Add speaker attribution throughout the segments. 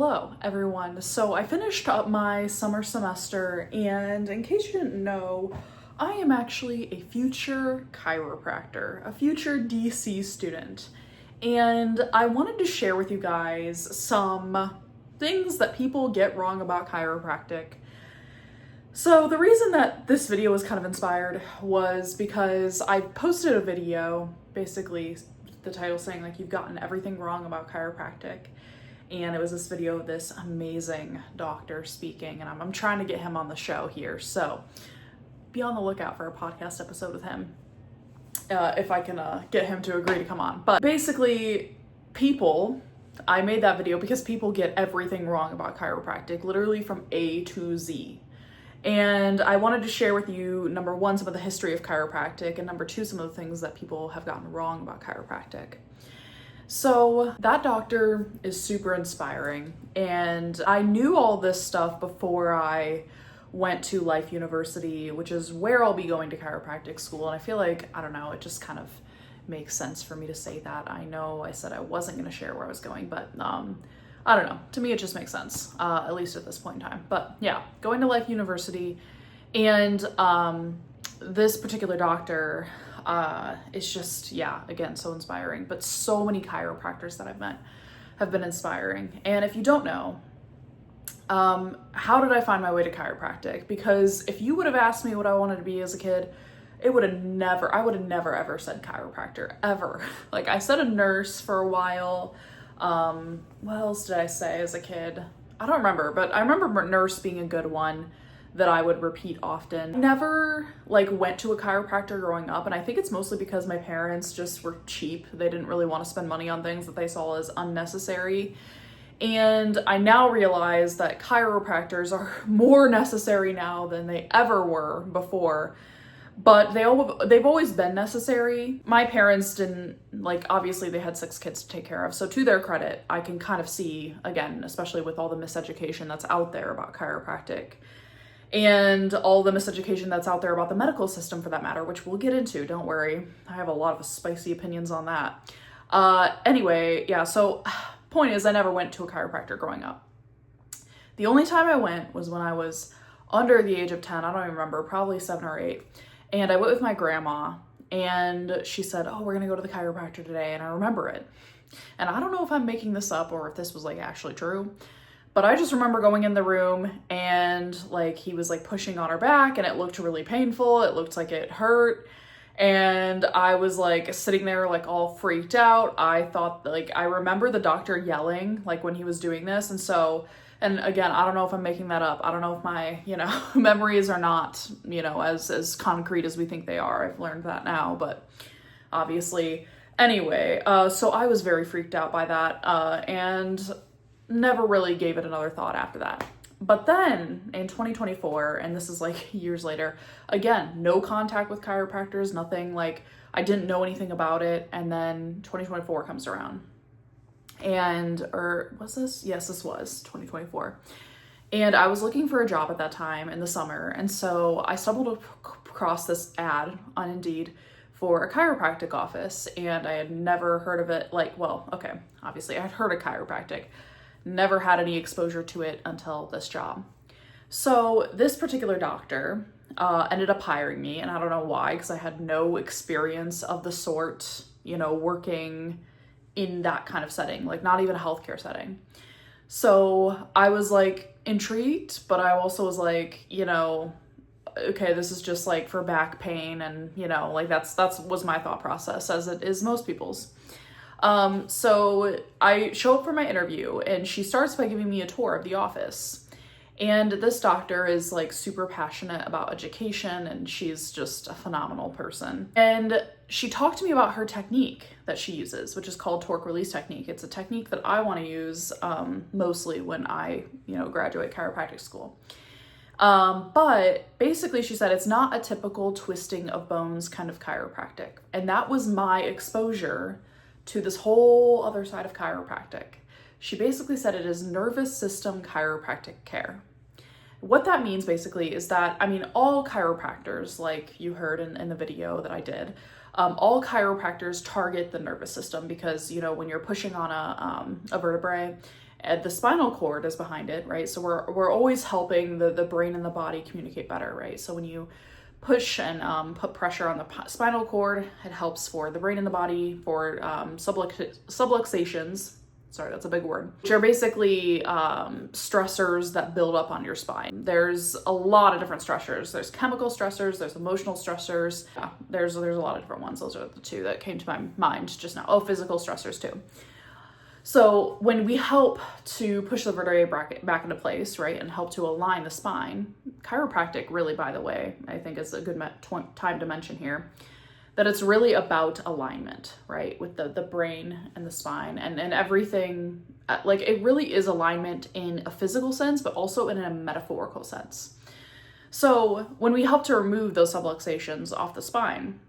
Speaker 1: Hello everyone. So I finished up my summer semester, and in case you didn't know, I am actually a future chiropractor, a future DC student. And I wanted to share with you guys some things that people get wrong about chiropractic. So the reason that this video was kind of inspired was because I posted a video, basically the title saying like, you've gotten everything wrong about chiropractic. And it was this video of this amazing doctor speaking, and I'm trying to get him on the show here. So be on the lookout for a podcast episode with him, if I can get him to agree to come on. But basically, I made that video because people get everything wrong about chiropractic, literally from A to Z. And I wanted to share with you, number one, some of the history of chiropractic, and number two, some of the things that people have gotten wrong about chiropractic. So that doctor is super inspiring, and I knew all this stuff before I went to Life University, which is where I'll be going to chiropractic school. And I feel like, I don't know, it just kind of makes sense for me to say that. I know I said I wasn't going to share where I was going, but I don't know. To me, it just makes sense, at least at this point in time. But yeah, going to Life University, and this particular doctor, it's just, yeah, again, so inspiring. But so many chiropractors that I've met have been inspiring. And if you don't know, how did I find my way to chiropractic? Because if you would have asked me what I wanted to be as a kid, I would have never ever said chiropractor, ever. Like, I said a nurse for a while. What else did I say as a kid? I don't remember, but I remember nurse being a good one that I would repeat often. I never went to a chiropractor growing up, and I think it's mostly because my parents just were cheap. They didn't really want to spend money on things that they saw as unnecessary. And I now realize that chiropractors are more necessary now than they ever were before. But they've always been necessary. My parents didn't, obviously they had 6 kids to take care of. So to their credit, I can kind of see, again, especially with all the miseducation that's out there about chiropractic, and all the miseducation that's out there about the medical system for that matter, which we'll get into, don't worry. I have a lot of spicy opinions on that. Anyway, yeah, so point is, I never went to a chiropractor growing up. The only time I went was when I was under the age of 10, I don't even remember, probably 7 or 8. And I went with my grandma, and she said, oh, we're gonna go to the chiropractor today, and I remember it. And I don't know if I'm making this up or if this was actually true, but I just remember going in the room, and he was pushing on her back, and it looked really painful. It looked like it hurt. And I was sitting there all freaked out. I thought I remember the doctor yelling when he was doing this. And again, I don't know if I'm making that up. I don't know if my, memories are not, as concrete as we think they are. I've learned that now, but obviously. Anyway, so I was very freaked out by that, and never really gave it another thought after that. But then in 2024, and this is years later, again, no contact with chiropractors, nothing, I didn't know anything about it. And then 2024 comes around. Was this? Yes, this was 2024. And I was looking for a job at that time in the summer. And so I stumbled across this ad on Indeed for a chiropractic office. And I had never heard of it. Obviously I had heard of chiropractic, never had any exposure to it until this job. So this particular doctor ended up hiring me, and I don't know why, because I had no experience of the sort, working in that kind of setting, not even a healthcare setting. So I was intrigued, but I also was okay, this is just for back pain, and that's was my thought process, as it is most people's. So I show up for my interview, and she starts by giving me a tour of the office. And this doctor is super passionate about education, and she's just a phenomenal person. And she talked to me about her technique that she uses, which is called torque release technique. It's a technique that I want to use mostly when I, graduate chiropractic school. But basically she said it's not a typical twisting of bones kind of chiropractic. And that was my exposure to this whole other side of chiropractic. She basically said it is nervous system chiropractic care. What that means basically is that, all chiropractors, like you heard in the video that I did, all chiropractors target the nervous system because, when you're pushing on a vertebrae And the spinal cord is behind it, right? So we're always helping the brain and the body communicate better, right? So when you push and put pressure on the spinal cord, it helps for the brain and the body, for subluxations. Sorry, that's a big word. Which are basically stressors that build up on your spine. There's a lot of different stressors. There's chemical stressors, there's emotional stressors. Yeah, there's a lot of different ones. Those are the two that came to my mind just now. Oh, physical stressors too. So when we help to push the vertebrae back into place, right, and help to align the spine, chiropractic really, by the way, I think is a good time to mention here, that it's really about alignment, right, with the brain and the spine and everything. Like, it really is alignment in a physical sense, but also in a metaphorical sense. So when we help to remove those subluxations off the spine,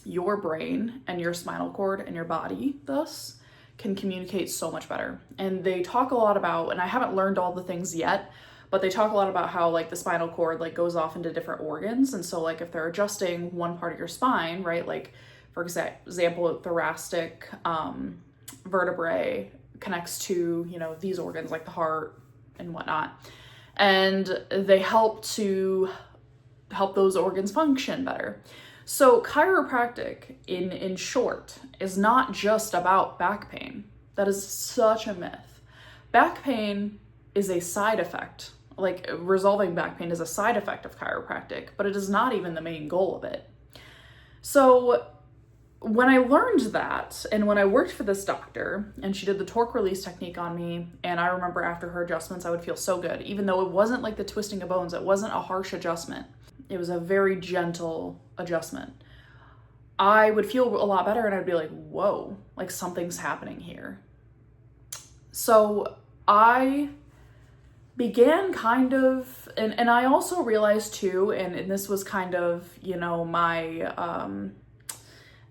Speaker 1: your brain and your spinal cord and your body, thus, can communicate so much better. And they talk a lot about, and I haven't learned all the things yet, but they talk a lot about how like the spinal cord like goes off into different organs. And so like if they're adjusting one part of your spine, right, like for example, thoracic vertebrae connects to, you know, these organs like the heart and whatnot. And they help those organs function better. So chiropractic, in short, is not just about back pain. That is such a myth. Back pain is a side effect. Like, resolving back pain is a side effect of chiropractic, but it is not even the main goal of it. So when I learned that, and when I worked for this doctor, and she did the torque release technique on me, and I remember after her adjustments, I would feel so good, even though it wasn't like the twisting of bones. It wasn't a harsh adjustment. It was a very gentle adjustment. I would feel a lot better, and I'd be like, whoa, like something's happening here. So I began kind of, and I also realized too, and this was kind of, you know, my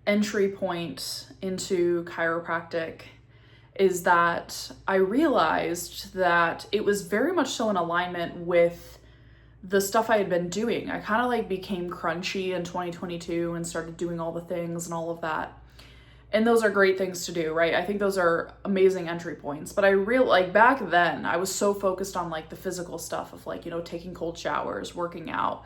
Speaker 1: entry point into chiropractic, is that I realized that it was very much so in alignment with the stuff I had been doing. I kind of like became crunchy in 2022 and started doing all the things and all of that. And those are great things to do, right? I think those are amazing entry points. But like back then, I was so focused on like the physical stuff of like, you know, taking cold showers, working out,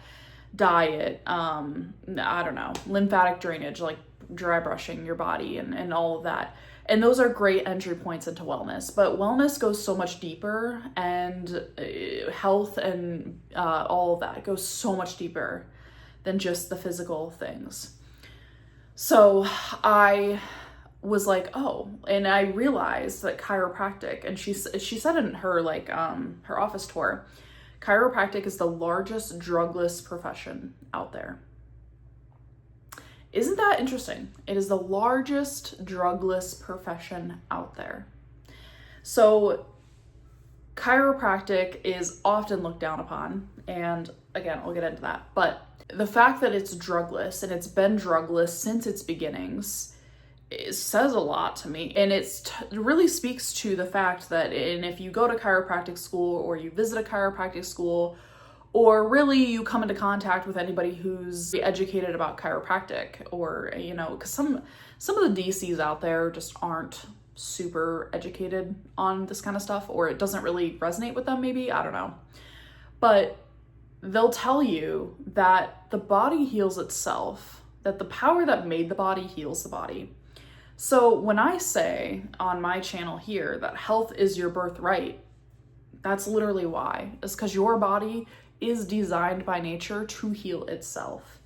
Speaker 1: diet, I don't know, lymphatic drainage, like dry brushing your body and all of that. And those are great entry points into wellness, but wellness goes so much deeper, and health and all of that goes so much deeper than just the physical things. So I was like, oh, and I realized that chiropractic, and she said in her like her office tour, chiropractic is the largest drugless profession out there. Isn't that interesting? It is the largest drugless profession out there. So chiropractic is often looked down upon, and again, I'll get into that, but the fact that it's drugless, and it's been drugless since its beginnings, it says a lot to me. And it really speaks to the fact that, and if you go to chiropractic school, or you visit a chiropractic school, or really you come into contact with anybody who's educated about chiropractic, or, you know, because some of the DCs out there just aren't super educated on this kind of stuff, or it doesn't really resonate with them, maybe, I don't know. But they'll tell you that the body heals itself, that the power that made the body heals the body. So when I say on my channel here that health is your birthright, that's literally why. It's because your body is designed by nature to heal itself.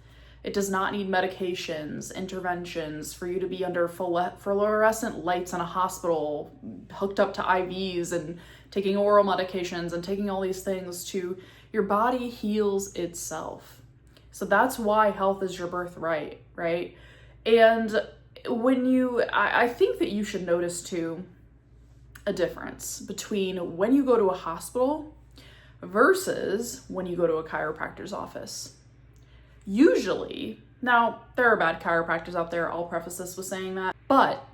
Speaker 1: It does not need medications, interventions for you to be under fluorescent lights in a hospital, hooked up to IVs and taking oral medications and taking all these things to, your body heals itself. So that's why health is your birthright, right? And I think that you should notice too a difference between when you go to a hospital versus when you go to a chiropractor's office. Usually, now there are bad chiropractors out there, I'll preface this with saying that, but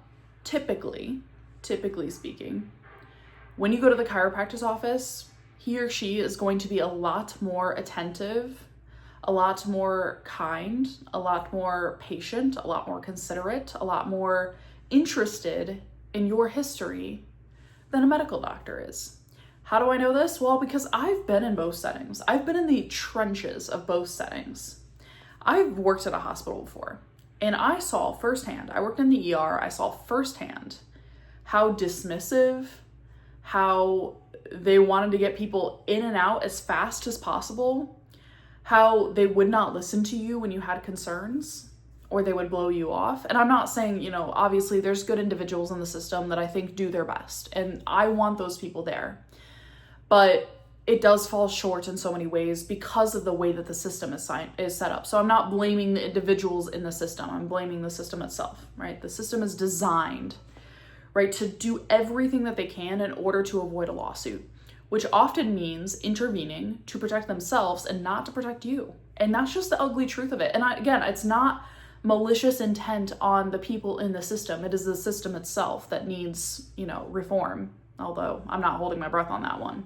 Speaker 1: typically speaking, when you go to the chiropractor's office, he or she is going to be a lot more attentive, a lot more kind, a lot more patient, a lot more considerate, a lot more interested in your history than a medical doctor is. How do I know this? Well, because I've been in both settings. I've been in the trenches of both settings. I've worked at a hospital before, and I saw firsthand, I worked in the ER, I saw firsthand how dismissive, how they wanted to get people in and out as fast as possible, how they would not listen to you when you had concerns, or they would blow you off. And I'm not saying, obviously there's good individuals in the system that I think do their best, and I want those people there. But it does fall short in so many ways because of the way that the system is set up. So I'm not blaming the individuals in the system. I'm blaming the system itself, right? The system is designed, right, to do everything that they can in order to avoid a lawsuit, which often means intervening to protect themselves and not to protect you. And that's just the ugly truth of it. And again, it's not malicious intent on the people in the system. It is the system itself that needs, reform. Although I'm not holding my breath on that one.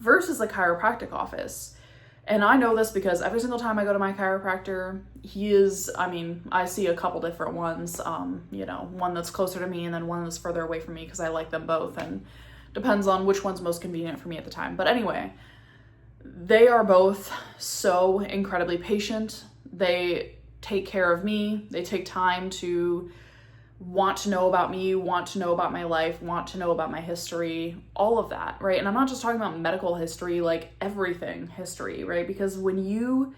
Speaker 1: Versus the chiropractic office. And I know this because every single time I go to my chiropractor, I see a couple different ones, one that's closer to me and then one that's further away from me because I like them both, and depends on which one's most convenient for me at the time. But anyway, they are both so incredibly patient. They take care of me. They take time to want to know about me, want to know about my life, want to know about my history, all of that, right? And I'm not just talking about medical history, like everything history, right? Because when you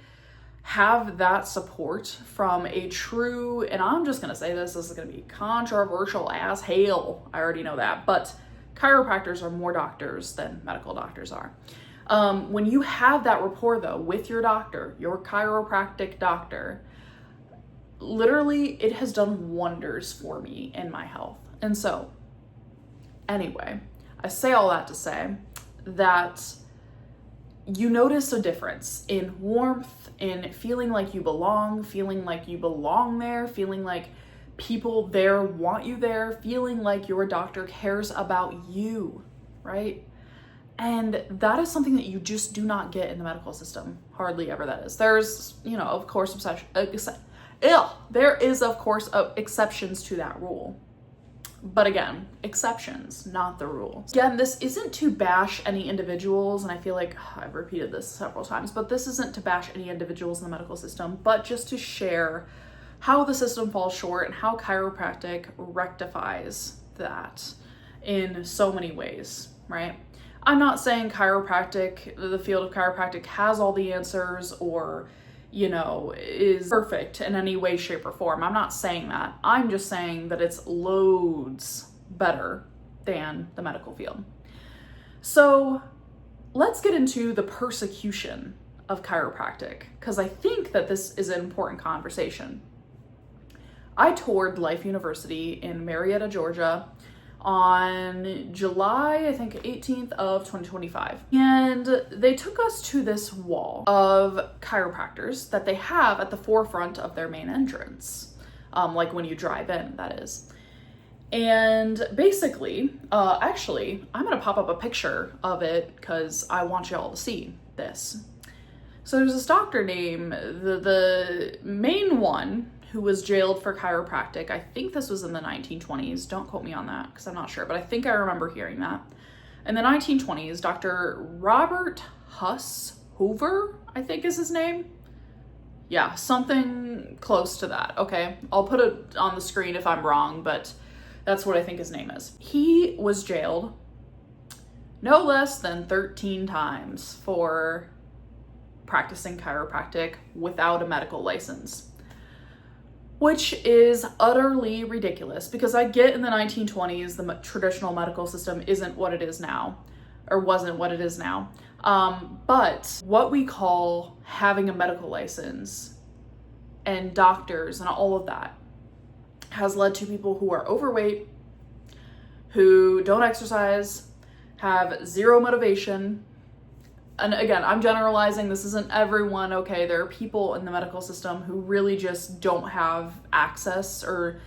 Speaker 1: have that support from a true, and I'm just going to say this is going to be controversial as hell, I already know that, but chiropractors are more doctors than medical doctors are. When you have that rapport though with your doctor, your chiropractic doctor, literally it has done wonders for me in my health. And so anyway, I say all that to say that you notice a difference in warmth, in feeling like you belong there, feeling like people there want you there, feeling like your doctor cares about you, right? And that is something that you just do not get in the medical system. Hardly ever, that is. There's, of course, there is, of course, exceptions to that rule. But again, exceptions, not the rule. Again, this isn't to bash any individuals, and I feel like I've repeated this several times, but this isn't to bash any individuals in the medical system, but just to share how the system falls short and how chiropractic rectifies that in so many ways, right? I'm not saying chiropractic, the field of chiropractic has all the answers or is perfect in any way, shape, or form. I'm not saying that. I'm just saying that it's loads better than the medical field. So let's get into the persecution of chiropractic, because I think that this is an important conversation. I toured Life University in Marietta, Georgia on July, I think 18th of 2025. And they took us to this wall of chiropractors that they have at the forefront of their main entrance. Like when you drive in, that is. And basically, actually, I'm gonna pop up a picture of it because I want y'all to see this. So there's this doctor named, the main one, who was jailed for chiropractic. I think this was in the 1920s. Don't quote me on that because I'm not sure, but I think I remember hearing that. In the 1920s, Dr. Robert Huss Hoover, I think is his name. Yeah, something close to that, okay? I'll put it on the screen if I'm wrong, but that's what I think his name is. He was jailed no less than 13 times for practicing chiropractic without a medical license, which is utterly ridiculous, because I get in the 1920s, the traditional medical system isn't what it is now, or wasn't what it is now. But what we call having a medical license and doctors and all of that has led to people who are overweight, who don't exercise, have zero motivation. And again, I'm generalizing, this isn't everyone, okay? There are people in the medical system who really just don't have access or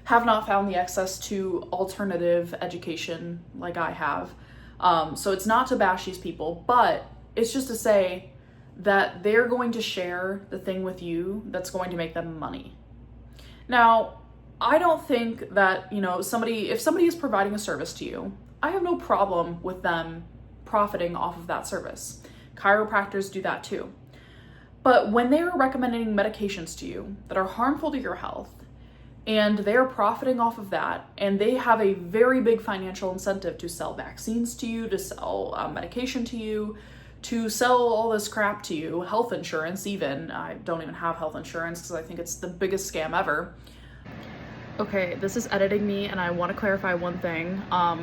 Speaker 1: have not found the access to alternative education like I have. So it's not to bash these people, but it's just to say that they're going to share the thing with you that's going to make them money. Now, I don't think that, if somebody is providing a service to you, I have no problem with them profiting off of that service. Chiropractors do that too. But when they are recommending medications to you that are harmful to your health, and they are profiting off of that, and they have a very big financial incentive to sell vaccines to you, to sell medication to you, to sell all this crap to you, health insurance even. I don't even have health insurance because I think it's the biggest scam ever. Okay, this is editing me, and I want to clarify one thing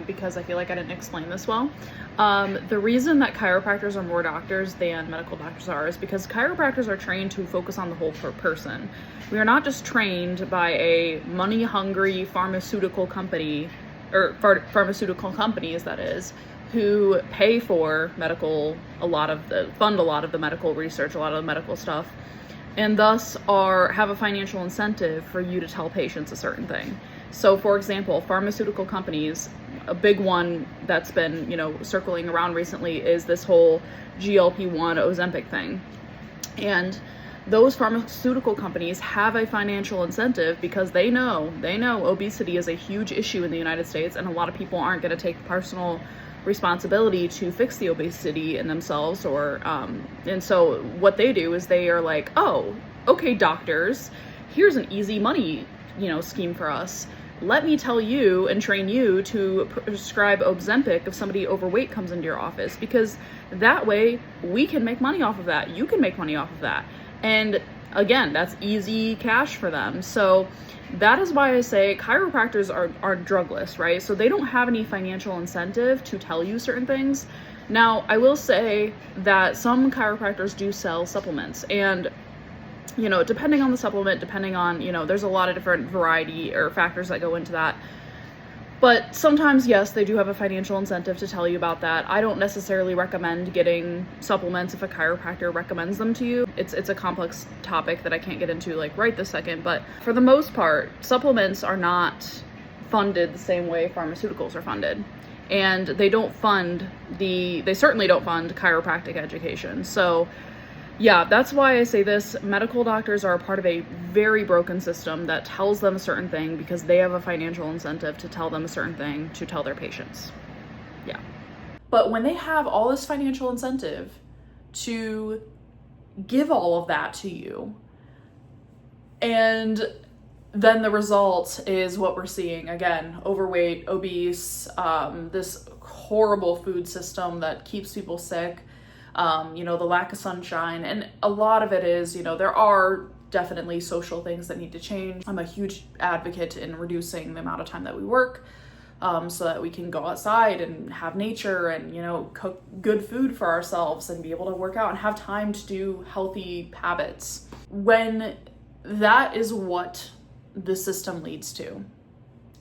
Speaker 1: because I feel like I didn't explain this well. The reason that chiropractors are more doctors than medical doctors are is because chiropractors are trained to focus on the whole person. We are not just trained by a money-hungry pharmaceutical company, or pharmaceutical companies, that is, who pay for fund a lot of the medical research, a lot of the medical stuff, and thus have a financial incentive for you to tell patients a certain thing. So for example, pharmaceutical companies, a big one that's been, circling around recently is this whole GLP-1 Ozempic thing. And those pharmaceutical companies have a financial incentive because they know obesity is a huge issue in the United States, and a lot of people aren't going to take personal responsibility to fix the obesity in themselves, and so what they do is they are like, oh, okay, doctors, here's an easy money scheme for us. Let me tell you and train you to prescribe Ozempic if somebody overweight comes into your office, because that way we can make money off of that, you can make money off of that, and again, that's easy cash for them. So that is why I say chiropractors are drugless, right? So they don't have any financial incentive to tell you certain things. Now, I will say that some chiropractors do sell supplements, and depending on the supplement, depending on, there's a lot of different variety or factors that go into that. But sometimes, yes, they do have a financial incentive to tell you about that. I don't necessarily recommend getting supplements if a chiropractor recommends them to you. It's a complex topic that I can't get into right this second, but for the most part, supplements are not funded the same way pharmaceuticals are funded. And they certainly don't fund chiropractic education. So yeah, that's why I say this. Medical doctors are a part of a very broken system that tells them a certain thing because they have a financial incentive to tell them a certain thing to tell their patients. Yeah. But when they have all this financial incentive to give all of that to you, and then the result is what we're seeing. Again, overweight, obese, this horrible food system that keeps people sick, the lack of sunshine. And a lot of it is, there are definitely social things that need to change. I'm a huge advocate in reducing the amount of time that we work, so that we can go outside and have nature and, cook good food for ourselves and be able to work out and have time to do healthy habits. When that is what the system leads to,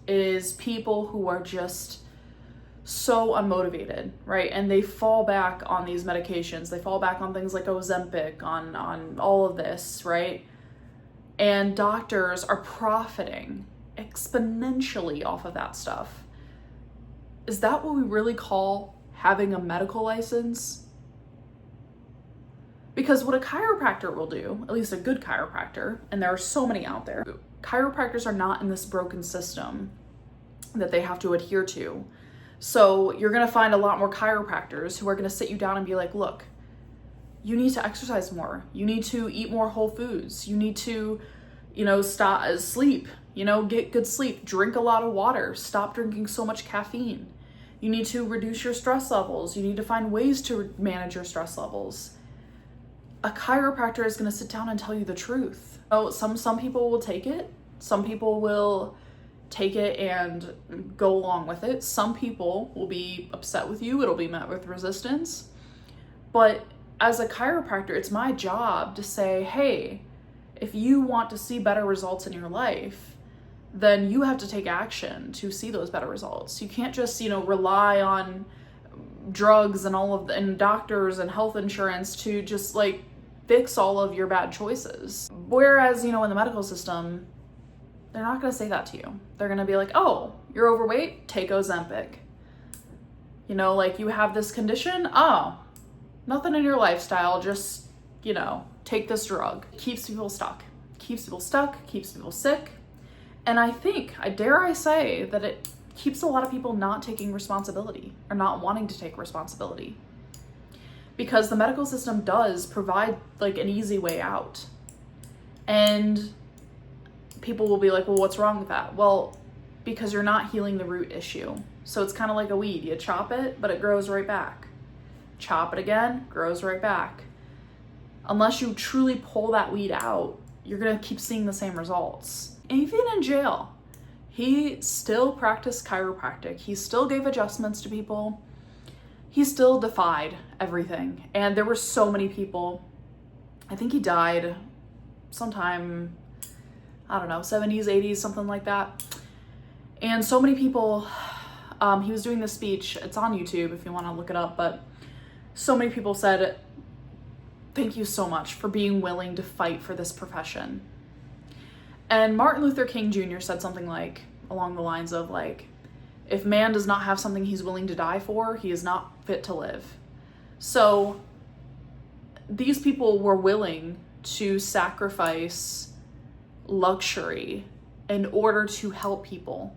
Speaker 1: is people who are just so unmotivated, right? And they fall back on these medications. They fall back on things like Ozempic, on all of this, right? And doctors are profiting exponentially off of that stuff. Is that what we really call having a medical license? Because what a chiropractor will do, at least a good chiropractor, and there are so many out there, chiropractors are not in this broken system that they have to adhere to. So you're going to find a lot more chiropractors who are going to sit you down and be like, look, you need to exercise more. You need to eat more whole foods. You need to, sleep, get good sleep, drink a lot of water, stop drinking so much caffeine. You need to reduce your stress levels. You need to find ways to manage your stress levels. A chiropractor is going to sit down and tell you the truth. Oh, some people will take it. Some people will take it and go along with it. Some people will be upset with you. It'll be met with resistance. But as a chiropractor, it's my job to say, hey, if you want to see better results in your life, then you have to take action to see those better results. You can't just, rely on drugs and and doctors and health insurance to just fix all of your bad choices. Whereas, in the medical system, they're not going to say that to you. They're going to be like, oh, you're overweight? Take Ozempic. You have this condition? Oh, nothing in your lifestyle. Just, take this drug. It keeps people stuck. Keeps people sick. And I think, dare I say, that keeps a lot of people not taking responsibility or not wanting to take responsibility. Because the medical system does provide like an easy way out. And people will be like, well, what's wrong with that? Well, because you're not healing the root issue. So it's kind of like a weed. You chop it, but it grows right back. Chop it again, grows right back. Unless you truly pull that weed out, you're gonna keep seeing the same results. And even in jail, he still practiced chiropractic. He still gave adjustments to people. He still defied everything. And there were so many people. I think he died sometime, I don't know, 70s, 80s, something like that. And so many people, he was doing this speech. It's on YouTube if you want to look it up, but so many people said, thank you so much for being willing to fight for this profession. And Martin Luther King Jr. said something like, along the lines of like, if man does not have something he's willing to die for, he is not fit to live. So these people were willing to sacrifice luxury in order to help people.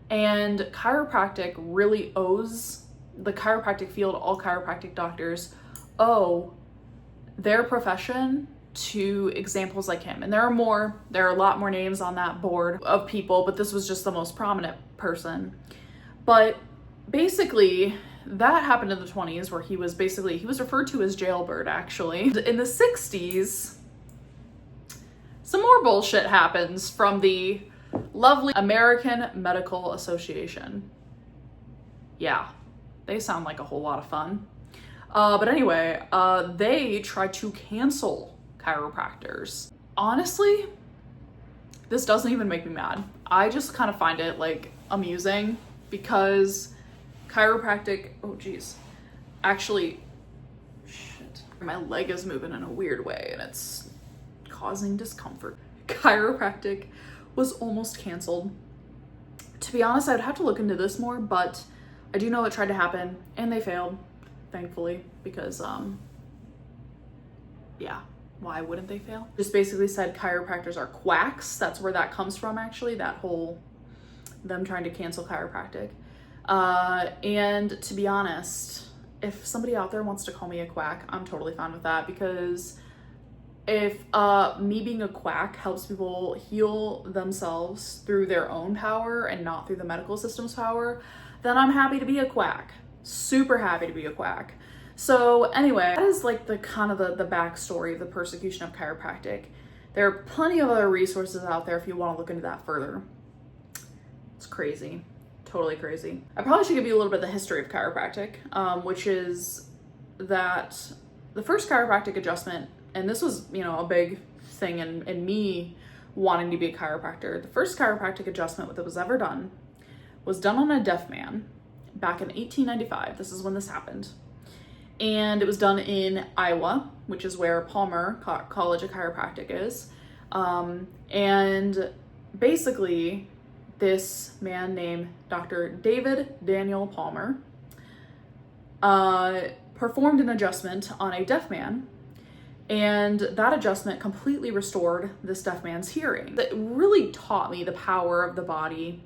Speaker 1: And chiropractic really owes the chiropractic field, all chiropractic doctors owe their profession to examples like him. And there are a lot more names on that board of people, but this was just the most prominent person. But basically, that happened in the 20s where he was referred to as jailbird, actually. In the 60s, some more bullshit happens from the lovely American Medical Association. Yeah, they sound like a whole lot of fun. But anyway, they tried to cancel chiropractors. Honestly, this doesn't even make me mad. I just kind of find it like amusing because chiropractic, oh geez, actually, shit, my leg is moving in a weird way and it's causing discomfort. Chiropractic was almost canceled. To be honest, I'd have to look into this more, but I do know it tried to happen and they failed, thankfully, because yeah, why wouldn't they fail? Just basically said chiropractors are quacks. That's where that comes from, actually, that whole them trying to cancel chiropractic. And to be honest, if somebody out there wants to call me a quack, I'm totally fine with that, because if me being a quack helps people heal themselves through their own power and not through the medical system's power, then I'm happy to be a quack. Super happy to be a quack. So anyway, that is like the kind of the backstory of the persecution of chiropractic. There are plenty of other resources out there if you want to look into that further. It's crazy. Totally crazy. I probably should give you a little bit of the history of chiropractic, which is that the first chiropractic adjustment, and this was, you know, a big thing in me wanting to be a chiropractor. The first chiropractic adjustment that was ever done was done on a deaf man back in 1895. This is when this happened. And it was done in Iowa, which is where Palmer College of Chiropractic is. And basically, this man named Dr. David Daniel Palmer performed an adjustment on a deaf man, and that adjustment completely restored this deaf man's hearing. That really taught me the power of the body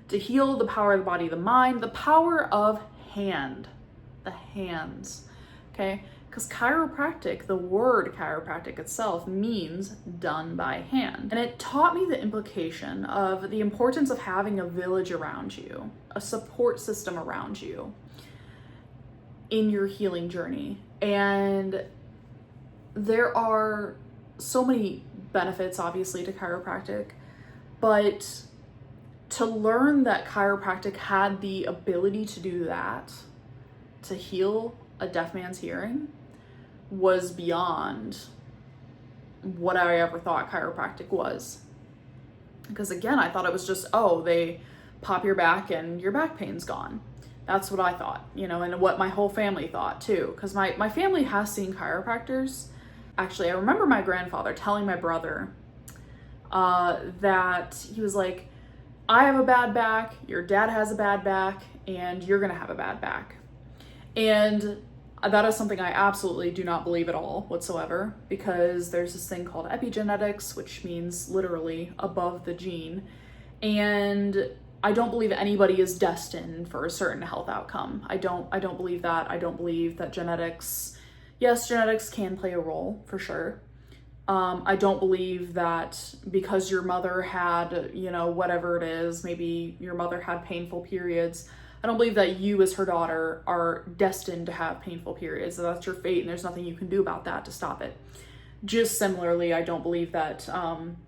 Speaker 1: to heal, the power of the body, the mind, the power of the hands, okay? Because chiropractic, the word chiropractic itself means done by hand. And it taught me the implication of the importance of having a village around you, a support system around you in your healing journey. And there are so many benefits, obviously, to chiropractic, but to learn that chiropractic had the ability to do that, to heal a deaf man's hearing, was beyond what I ever thought chiropractic was. Because again, I thought it was just, oh, they pop your back and your back pain's gone. That's what I thought, you know, and what my whole family thought too. Because my family has seen chiropractors. Actually, I remember my grandfather telling my brother that he was like, I have a bad back, your dad has a bad back, and you're gonna have a bad back. And that is something I absolutely do not believe at all whatsoever, because there's this thing called epigenetics, which means literally above the gene. And I don't believe anybody is destined for a certain health outcome. I don't believe that. I don't believe that genetics, yes, genetics can play a role for sure. I don't believe that because your mother had, you know, whatever it is, maybe your mother had painful periods, I don't believe that you as her daughter are destined to have painful periods. So that's your fate and there's nothing you can do about that to stop it. Just similarly, I don't believe that,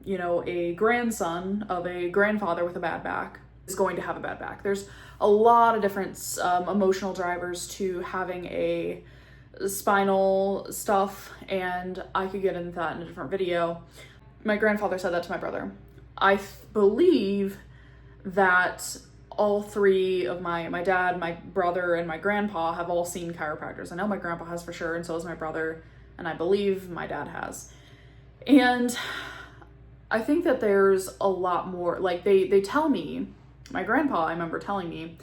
Speaker 1: you know, a grandson of a grandfather with a bad back is going to have a bad back. There's a lot of different emotional drivers to having a spinal stuff, and I could get into that in a different video. My grandfather said that to my brother. I believe that all three of my dad, my brother, and my grandpa have all seen chiropractors. I know my grandpa has for sure, and so has my brother, and I believe my dad has. And I think that there's a lot more, like they tell me, my grandpa, I remember telling me,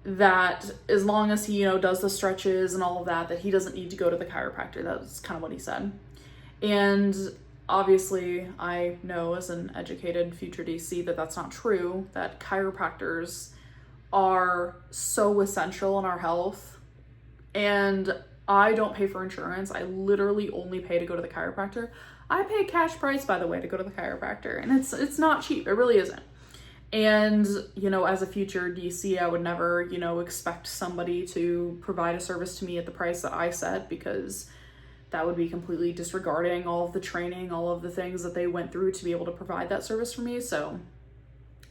Speaker 1: that as long as he, you know, does the stretches and all of that, that he doesn't need to go to the chiropractor. That's kind of what he said. And obviously I know as an educated future DC that that's not true, that chiropractors are so essential in our health. And I don't pay for insurance. I literally only pay to go to the chiropractor. I pay cash price, by the way, to go to the chiropractor, and it's not cheap. It really isn't. And, you know, as a future DC, I would never, you know, expect somebody to provide a service to me at the price that I set, because that would be completely disregarding all of the training, all of the things that they went through to be able to provide that service for me. So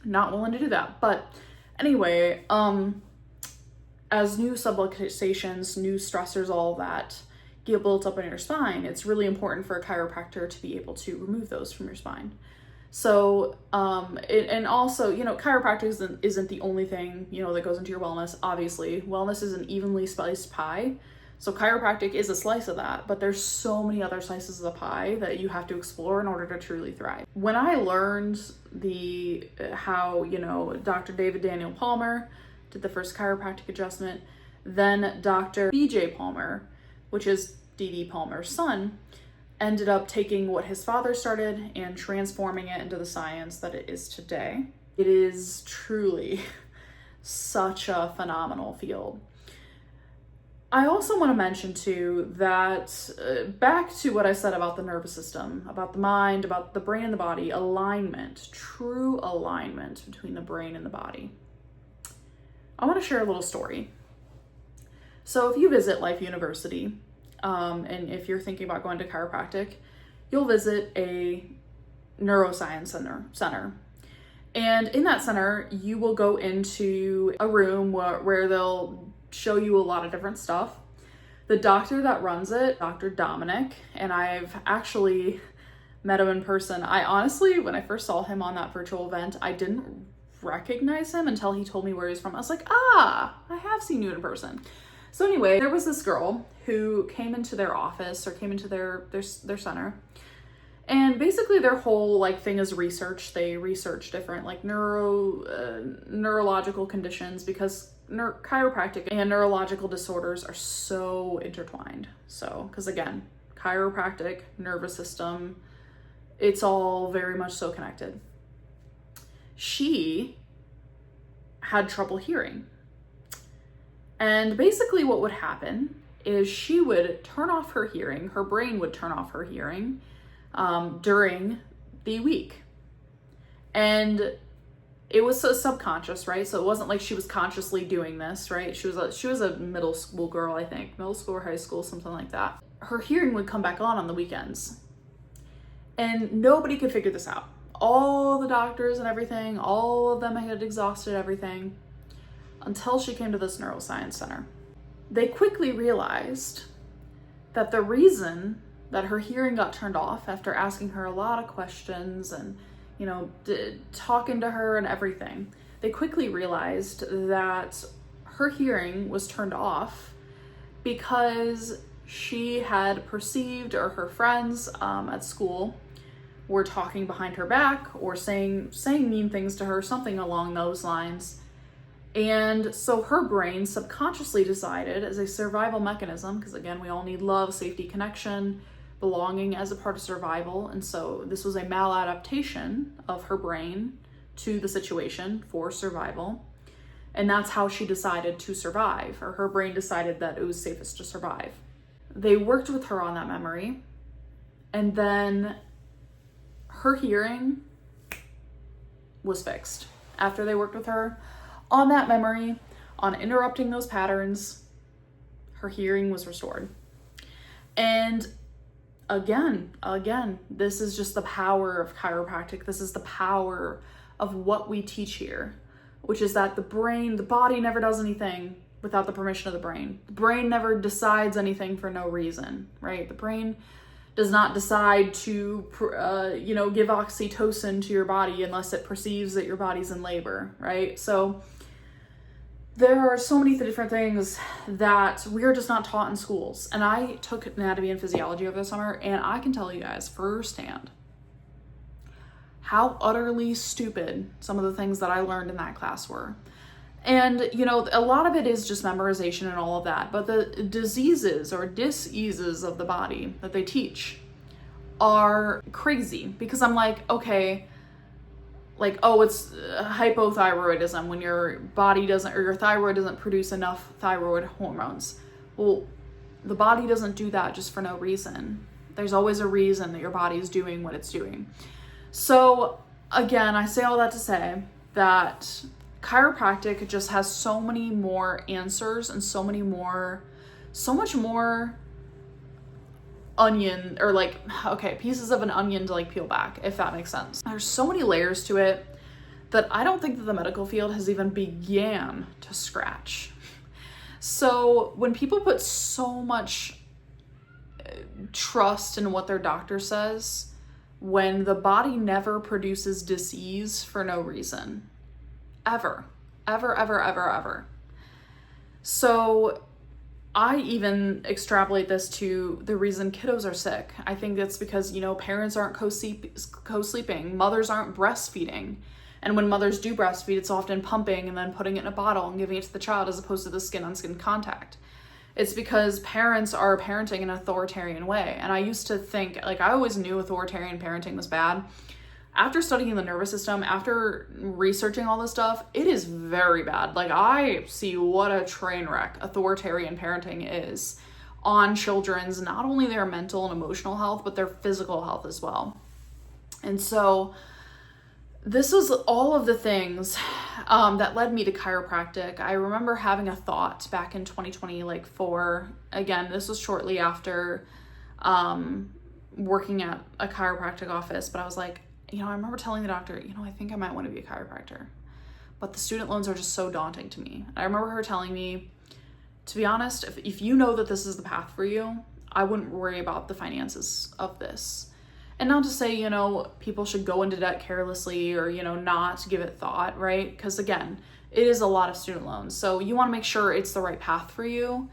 Speaker 1: not willing to do that. But anyway, as new subluxations, new stressors, all of that get built up in your spine, it's really important for a chiropractor to be able to remove those from your spine. So, and also, you know, chiropractic isn't the only thing, you know, that goes into your wellness. Obviously, wellness is an evenly sliced pie. So chiropractic is a slice of that, but there's so many other slices of the pie that you have to explore in order to truly thrive. When I learned how, you know, Dr. David Daniel Palmer did the first chiropractic adjustment, then Dr. BJ Palmer, which is D.D. Palmer's son, ended up taking what his father started and transforming it into the science that it is today. It is truly such a phenomenal field. I also want to mention too that back to what I said about the nervous system, about the mind, about the brain and the body, alignment, true alignment between the brain and the body. I want to share a little story. So if you visit Life University, and if you're thinking about going to chiropractic, you'll visit a neuroscience center. And in that center, you will go into a room where they'll show you a lot of different stuff. The doctor that runs it, Dr. Dominic, and I've actually met him in person. I honestly, when I first saw him on that virtual event, I didn't recognize him until he told me where he's from. I was like, I have seen you in person. So anyway, there was this girl who came into their office, or came into their center, and basically their whole like thing is research. They research different like neurological conditions, because chiropractic and neurological disorders are so intertwined. So, because again, chiropractic, nervous system, it's all very much so connected. She had trouble hearing. And basically what would happen is she would turn off her hearing, her brain would turn off her hearing during the week. And it was so subconscious, right? So it wasn't like she was consciously doing this, right? She was a middle school girl, I think, middle school or high school, something like that. Her hearing would come back on the weekends. And nobody could figure this out. All the doctors and everything, all of them had exhausted everything, until she came to this neuroscience center. They quickly realized that the reason that her hearing got turned off, after asking her a lot of questions and, you know, talking to her and everything, they quickly realized that her hearing was turned off because she had perceived, or her friends at school were talking behind her back or saying mean things to her, something along those lines. And so her brain subconsciously decided, as a survival mechanism, because again, we all need love, safety, connection, belonging as a part of survival. And so this was a maladaptation of her brain to the situation for survival. And that's how she decided to survive, or her brain decided that it was safest to survive. They worked with her on that memory, and then her hearing was fixed. After they worked with her on that memory, on interrupting those patterns, her hearing was restored. And again, this is just the power of chiropractic. This is the power of what we teach here, which is that the body never does anything without the permission of the brain. The brain never decides anything for no reason, right? The brain does not decide to, give oxytocin to your body unless it perceives that your body's in labor, right? So there are so many different things that we are just not taught in schools. And I took anatomy and physiology over the summer, and I can tell you guys firsthand how utterly stupid some of the things that I learned in that class were. And, a lot of it is just memorization and all of that, but the diseases or diseases of the body that they teach are crazy, because I'm like, okay, it's hypothyroidism, when your body doesn't, or your thyroid doesn't produce enough thyroid hormones. Well, the body doesn't do that just for no reason. There's always a reason that your body is doing what it's doing. So again, I say all that to say that chiropractic just has so many more answers and so much more onion, or pieces of an onion to peel back, if that makes sense. There's so many layers to it that I don't think that the medical field has even began to scratch. So when people put so much trust in what their doctor says, when the body never produces disease for no reason, ever. So I even extrapolate this to the reason kiddos are sick. I think that's because, parents aren't co-sleeping, mothers aren't breastfeeding. And when mothers do breastfeed, it's often pumping and then putting it in a bottle and giving it to the child, as opposed to the skin-on-skin contact. It's because parents are parenting in an authoritarian way. And I used to think, I always knew authoritarian parenting was bad. After studying the nervous system, after researching all this stuff, it is very bad. I see what a train wreck authoritarian parenting is on children's, not only their mental and emotional health, but their physical health as well. And so this was all of the things that led me to chiropractic. I remember having a thought back in 2020, again, this was shortly after working at a chiropractic office, but I was like, I remember telling the doctor, I think I might want to be a chiropractor, but the student loans are just so daunting to me. I remember her telling me, to be honest, if you know that this is the path for you, I wouldn't worry about the finances of this. And not to say, people should go into debt carelessly or, not give it thought, right? Because again, it is a lot of student loans. So you want to make sure it's the right path for you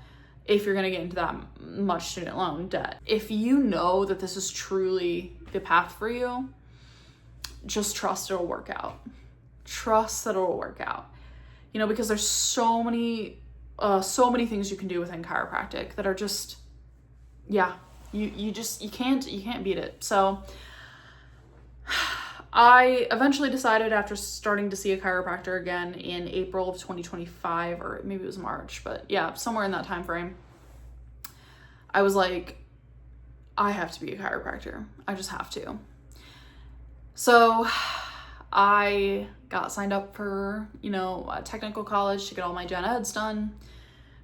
Speaker 1: if you're going to get into that much student loan debt. If you know that this is truly the path for you, just trust it'll work out. Trust that it'll work out. Because there's so many things you can do within chiropractic that are just, you can't beat it. So I eventually decided, after starting to see a chiropractor again in April of 2025, or maybe it was March, but yeah, somewhere in that time frame, I was like, I have to be a chiropractor. I just have to. So I got signed up for, a technical college to get all my gen eds done,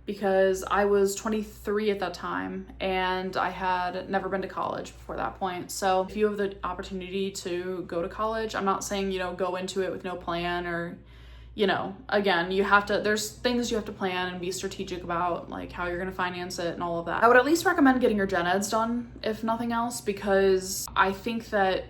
Speaker 1: because I was 23 at that time and I had never been to college before that point. So if you have the opportunity to go to college, I'm not saying, go into it with no plan, or, again, there's things you have to plan and be strategic about, how you're going to finance it and all of that. I would at least recommend getting your gen eds done, if nothing else, because I think that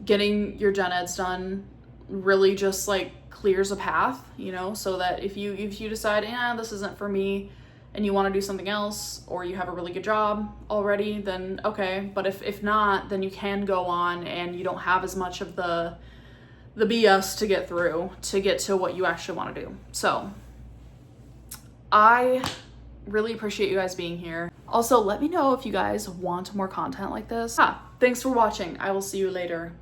Speaker 1: getting your gen eds done really just clears a path, so that if you decide, this isn't for me, and you want to do something else, or you have a really good job already, then okay. But if not, then you can go on and you don't have as much of the BS to get through to get to what you actually want to do. So I really appreciate you guys being here. Also, let me know if you guys want more content like this. Thanks for watching. I will see you later.